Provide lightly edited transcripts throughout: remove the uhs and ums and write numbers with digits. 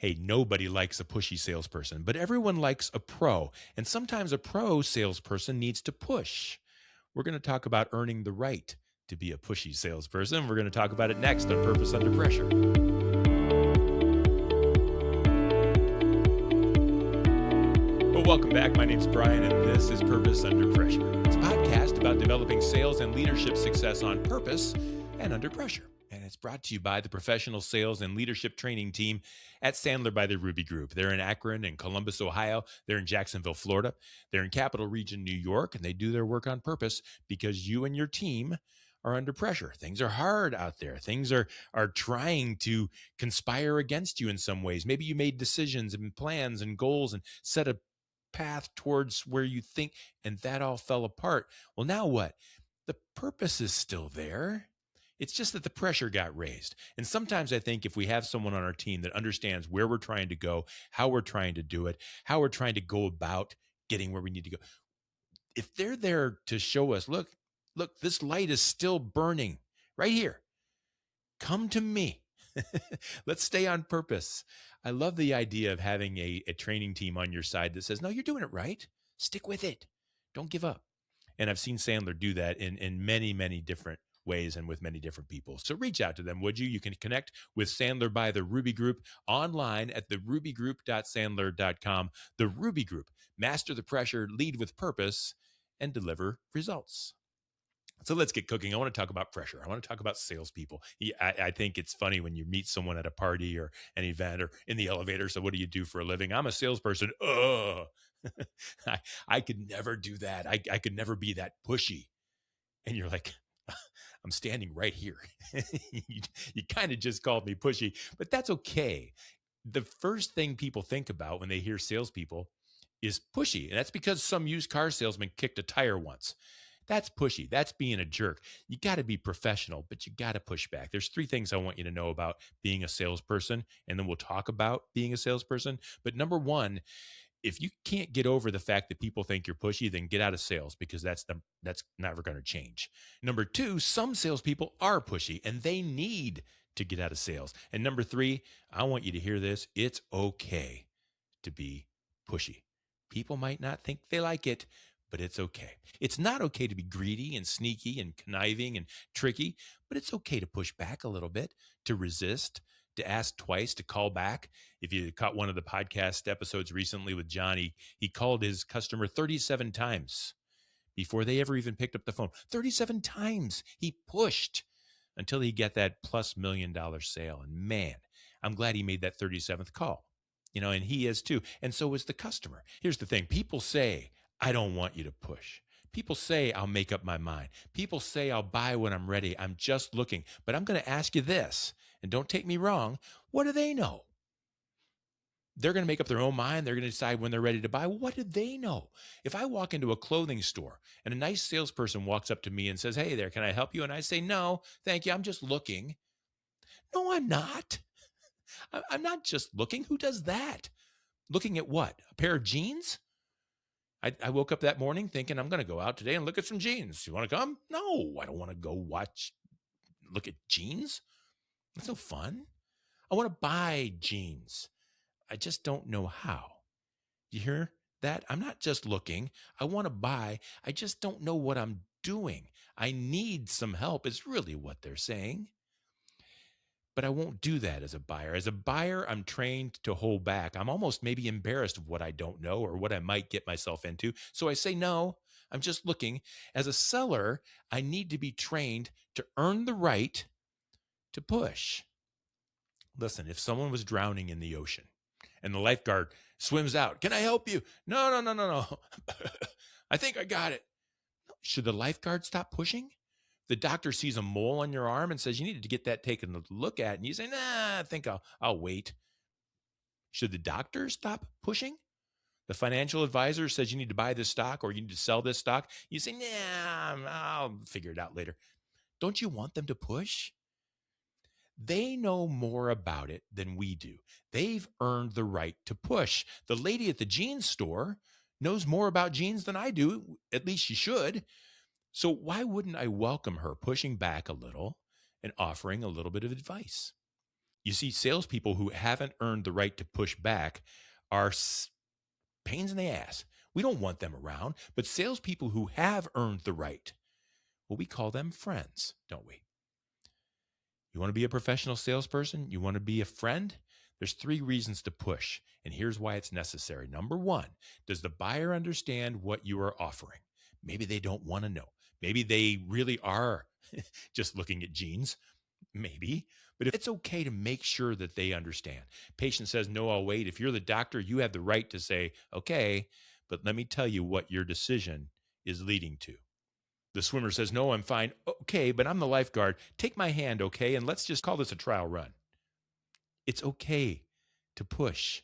Hey, nobody likes a pushy salesperson, but everyone likes a pro. And sometimes a pro salesperson needs to push. We're going to talk about earning the right to be a pushy salesperson. We're going to talk about it next on Purpose Under Pressure. Well, welcome back. My name's Brian, and this is Purpose Under Pressure. It's a podcast about developing sales and leadership success on purpose and under pressure. And it's brought to you by the professional sales and leadership training team at Sandler by the Ruby Group. They're in Akron and Columbus, Ohio. They're in Jacksonville, Florida. They're in Capital Region, New York, and they do their work on purpose because you and your team are under pressure. Things are hard out there. Things are trying to conspire against you in some ways. Maybe you made decisions and plans and goals and set a path towards where you think, and that all fell apart. Well, now what? The purpose is still there. It's just that the pressure got raised. And sometimes I think if we have someone on our team that understands where we're trying to go, how we're trying to do it, how we're trying to go about getting where we need to go, if they're there to show us, look, this light is still burning right here. Come to me. Let's stay on purpose. I love the idea of having a training team on your side that says, no, you're doing it right. Stick with it. Don't give up. And I've seen Sandler do that in many, many different ways and with many different people. So reach out to them, would you? You can connect with Sandler by the Ruby Group online at therubygroup.sandler.com. The Ruby Group. Master the pressure, lead with purpose, and deliver results. So let's get cooking. I want to talk about pressure. I want to talk about salespeople. I think it's funny when you meet someone at a party or an event or in the elevator. So what do you do for a living? I'm a salesperson. Ugh. I could never do that. I could never be that pushy. And you're like, I'm standing right here. You kind of just called me pushy, but that's okay. The first thing people think about when they hear salespeople is pushy. And that's because some used car salesman kicked a tire once. That's pushy. That's being a jerk. You got to be professional, but you got to push back. There's 3 things I want you to know about being a salesperson, and then we'll talk about being a salesperson. But number 1, if you can't get over the fact that people think you're pushy, then get out of sales because that's never going to change. Number 2, some salespeople are pushy and they need to get out of sales. And number 3, I want you to hear this. It's okay to be pushy. People might not think they like it, but it's okay. It's not okay to be greedy and sneaky and conniving and tricky, but it's okay to push back a little bit, to resist, to ask twice, to call back. If you caught one of the podcast episodes recently with Johnny, he called his customer 37 times before they ever even picked up the phone. 37 times he pushed until he got that plus $1 million sale. And man, I'm glad he made that 37th call. And he is too. And so is the customer. Here's the thing. People say, I don't want you to push. People say I'll make up my mind. People say I'll buy when I'm ready. I'm just looking. But I'm going to ask you this, and don't take me wrong. What do they know? They're going to make up their own mind. They're going to decide when they're ready to buy. What do they know? If I walk into a clothing store and a nice salesperson walks up to me and says, hey there, can I help you? And I say, no, thank you. I'm just looking. No, I'm not. I'm not just looking. Who does that? Looking at what? A pair of jeans? I woke up that morning thinking I'm going to go out today and look at some jeans. You want to come? No, I don't want to go look at jeans. That's no fun. I want to buy jeans. I just don't know how. You hear that? I'm not just looking. I want to buy. I just don't know what I'm doing. I need some help is really what they're saying. But I won't do that as a buyer. As a buyer, I'm trained to hold back. I'm almost maybe embarrassed of what I don't know or what I might get myself into. So I say, no, I'm just looking. As a seller, I need to be trained to earn the right to push. Listen, if someone was drowning in the ocean and the lifeguard swims out, can I help you? No. I think I got it. Should the lifeguard stop pushing? The doctor sees a mole on your arm and says, you need to get that taken a look at. And you say, nah, I think I'll wait. Should the doctor stop pushing? The financial advisor says you need to buy this stock or you need to sell this stock. You say, nah, I'll figure it out later. Don't you want them to push? They know more about it than we do. They've earned the right to push. The lady at the jeans store knows more about jeans than I do. At least she should. So why wouldn't I welcome her pushing back a little and offering a little bit of advice? You see, salespeople who haven't earned the right to push back are pains in the ass. We don't want them around, but salespeople who have earned the right, well, we call them friends, don't we? You want to be a professional salesperson? You want to be a friend? There's 3 reasons to push, and here's why it's necessary. Number 1, does the buyer understand what you are offering? Maybe they don't want to know. Maybe they really are just looking at jeans. Maybe, but it's okay to make sure that they understand. Patient says, no, I'll wait. If you're the doctor, you have the right to say, okay, but let me tell you what your decision is leading to. The swimmer says, no, I'm fine. Okay, but I'm the lifeguard. Take my hand, okay? And let's just call this a trial run. It's okay to push,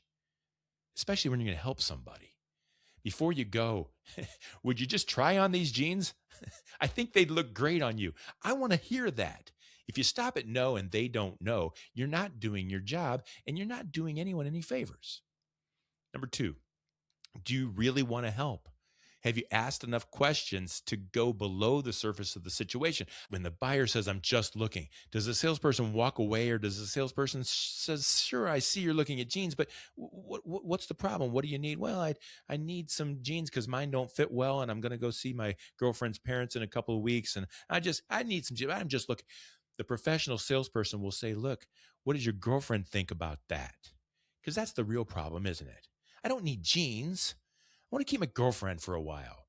especially when you're going to help somebody. Before you go, would you just try on these jeans? I think they'd look great on you. I want to hear that. If you stop at no and they don't know, you're not doing your job and you're not doing anyone any favors. Number 2, do you really want to help? Have you asked enough questions to go below the surface of the situation? When the buyer says, I'm just looking, does the salesperson walk away, or does the salesperson says, sure, I see you're looking at jeans, but what's the problem? What do you need? Well, I need some jeans because mine don't fit well, and I'm going to go see my girlfriend's parents in a couple of weeks, and I need some jeans. I'm just looking. The professional salesperson will say, look, what does your girlfriend think about that? Because that's the real problem, isn't it? I don't need jeans. I want to keep my girlfriend for a while.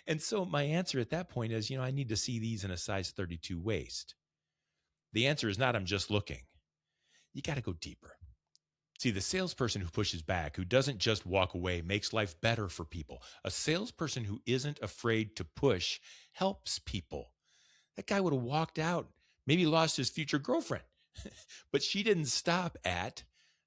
And so my answer at that point is, I need to see these in a size 32 waist. The answer is not, I'm just looking. You got to go deeper. See, the salesperson who pushes back, who doesn't just walk away, makes life better for people. A salesperson who isn't afraid to push helps people. That guy would have walked out, maybe lost his future girlfriend, but she didn't stop at,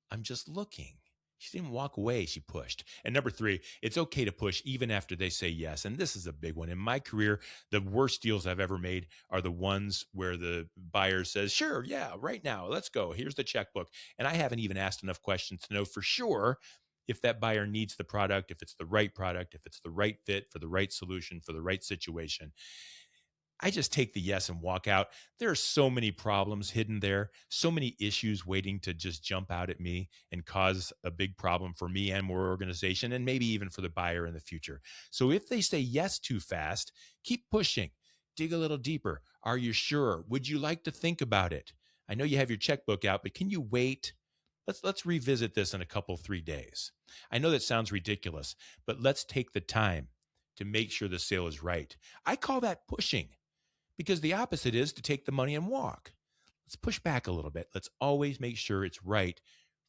I'm just looking. She didn't walk away, she pushed. And number 3, it's okay to push even after they say yes. And this is a big one. In my career, the worst deals I've ever made are the ones where the buyer says, sure, yeah, right now, let's go. Here's the checkbook. And I haven't even asked enough questions to know for sure if that buyer needs the product, if it's the right product, if it's the right fit for the right solution, for the right situation. I just take the yes and walk out. There are so many problems hidden there, so many issues waiting to just jump out at me and cause a big problem for me and more organization, and maybe even for the buyer in the future. So if they say yes too fast, keep pushing. Dig a little deeper. Are you sure? Would you like to think about it? I know you have your checkbook out, but can you wait? Let's revisit this in a couple, 3 days. I know that sounds ridiculous, but let's take the time to make sure the sale is right. I call that pushing. Because the opposite is to take the money and walk. Let's push back a little bit. Let's always make sure it's right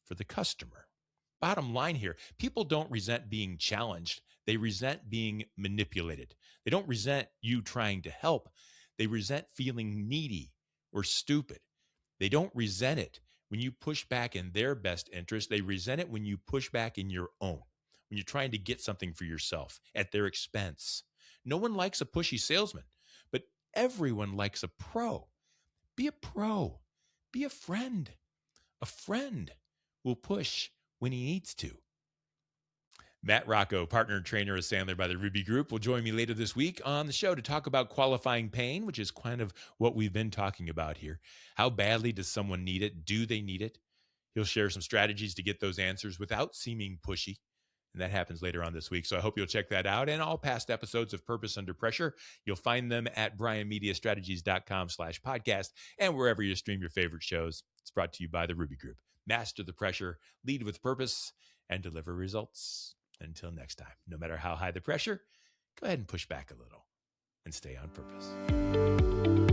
for the customer. Bottom line here, people don't resent being challenged. They resent being manipulated. They don't resent you trying to help. They resent feeling needy or stupid. They don't resent it when you push back in their best interest. They resent it when you push back in your own, when you're trying to get something for yourself at their expense. No one likes a pushy salesman, but everyone likes a pro. Be a pro. Be a friend. A friend will push when he needs to. Matt Rocco, partner and trainer at Sandler by the Ruby Group, will join me later this week on the show to talk about qualifying pain, which is kind of what we've been talking about here. How badly does someone need it? Do they need it? He'll share some strategies to get those answers without seeming pushy. And that happens later on this week. So I hope you'll check that out. And all past episodes of Purpose Under Pressure, you'll find them at brianmediastrategies.com/podcast and wherever you stream your favorite shows. It's brought to you by the Ruby Group. Master the pressure, lead with purpose, and deliver results. Until next time, no matter how high the pressure, go ahead and push back a little and stay on purpose.